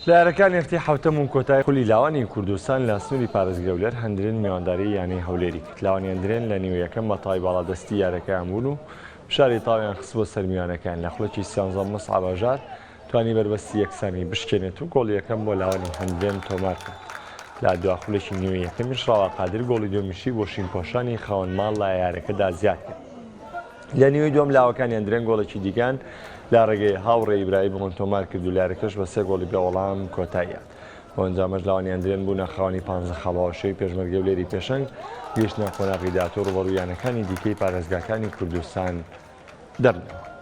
لایەنەکانی هەفتی حوتەم و کۆتای خولی لاوانی کوردستان لە سنووری پارێزگەولێر هەندرێن میوانداری یانەی هەولێری کرد. لاوانی هەندرێن لە نیوە یەکەم بە تای باڵادەستی یاریەکەیان بوون و شاری تاویان خست بۆ سەر میوانەکان. لە خولەکی 13 مەسعەب ئاژار توانی بەربەستی یەکسانی بشکێنێت و گۆڵی یەکەم بۆ لاوانی هەندرێن تۆمار کرد. لە دوا خولەکی نیوە یەکەمیش ڕاوا قادر گۆڵی دومیشی بۆ شینپۆشانی خاوەن ماڵ لە یاریەکەدا زیاد کرد. لە نیوەی دوم لاوەکانی هەندرێن گۆڵێکی دیکان لە ڕێگەی هاوڕێ ئیبراهیم تۆمار کرد و لارەکەش بە 3 گۆڵی بێوەڵام کۆتاییە. بۆ ئەنجامەش لاوانی هەندرێن بوونە خاوەنی 15 خەڵاوەشەی پێشمەرگەولێری پێشەنگ گەیشتنە قۆناغی داهاتوو ڕوبەڕووی یانەکانی دیکەی پارێزگاکانی کوردستان دەرنەوە.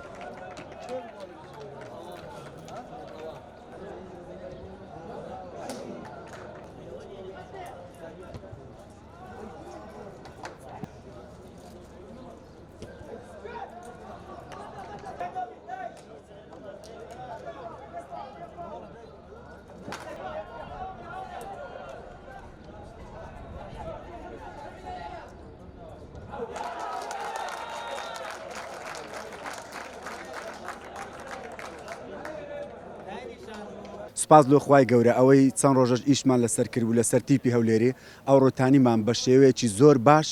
سپاس لۆ خوای گەورە ئەوەی چەند ڕۆژەش ئیشمان لەسەر کرد و لەسەر تیپی هەولێری ئەو ڕۆتانیمان بە شێوەیەکی زۆر باش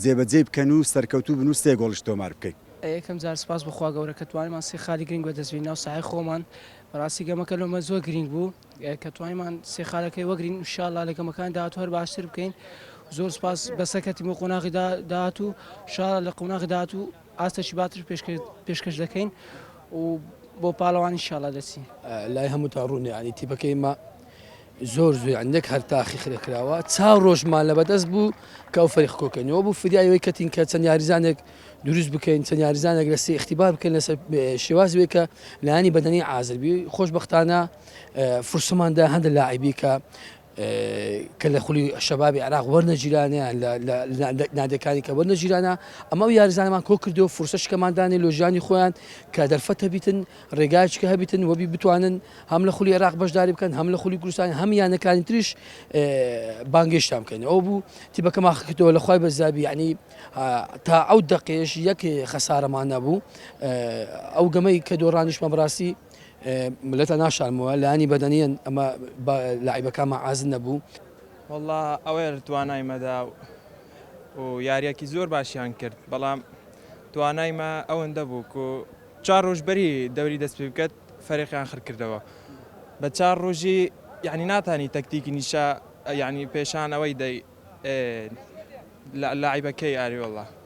جێبەجێ بکەن و سەرکەوتوو بن و 3 گۆڵش تۆمار بکەین. یەکەم جار سپاس بەخوا گەورە کە توانیمان 3 خالی گرنگ بەدەستبین ناو ساحەی خۆمان. بەڕاستی گەمەکە لۆمە زۆر گرنگ بوو کە توانیمان 3 خالەکەی وەگرین ئینشاءالله لە گەمەکان داهاتوو هەر باشتر بکەین. زۆر سپاس بەسەکەتی بۆ قۆناغی داهاتوو ئینشاءالله لە قۆناغی داهاتوو ئاستەشی باشتر پێشکەش دەکەین و بۆ پاڵەوان ئینشاءالله دەچین. لای هەموو تا ڕوونی ینی تیپەکەی ما زۆر زۆر عندێک هەر تاخی خرێکراوە 4 ڕۆژمان لە بەدەست بوو کە ئەو فەریق کۆکەنەوە بوو فریایەوەی کەتین کە چەند یاریزانێک دروست بکەین چەند یاریزانێک لە اختیبار بکەین لەسەر شێوازوێ کە لایانی بەدەنی ئازربی خۆشبەختانە فرسەماندا هەندە لاعیبی کە کە لە خولی شەبابی عێراق وەرنەگیرانیان لە نادەکانی کە وەرنەگیرانە ئەمە یاریزانەمان کۆ کردەوە فرسەشکەماندانی لۆژیانی خۆیان کە دەرفەت هەبیتن ڕێگایچکە هەبیتن وەبی بتوانن هەم لە خولی عێراق بەشداری بکەن هەم لە خولی کوردستان هەم یانەکانی تریش بانگێشتان بکەین. ئەو بوو تیپەکەمان کردەوە لە خوای بەزابی ینی تا ئەو دقیقەیەش یەک خەسارەمان نەبوو. ئەو گەمەی کە دۆڕانیشمە بەڕاستی ملەتە ناشارمەوە لایانی بەدەنیان ئەمە لاعیبەکانمان ئازن نەبوو. وەڵڵا ئەوەیە توانایمەدا و یاریەکی زۆر باشیان کرد بەڵام توانایمە ئەوەندە بوو و 4 ڕۆژ بەری دەوری دەست پێ بکات فەرێقیان خڕ کردەوە بە 4 ڕۆژی یعنی ناتانی تەکتیکی نیشا ینی پێشان ئەوەی دەی لاعیبەکەی ئاری وەڵڵا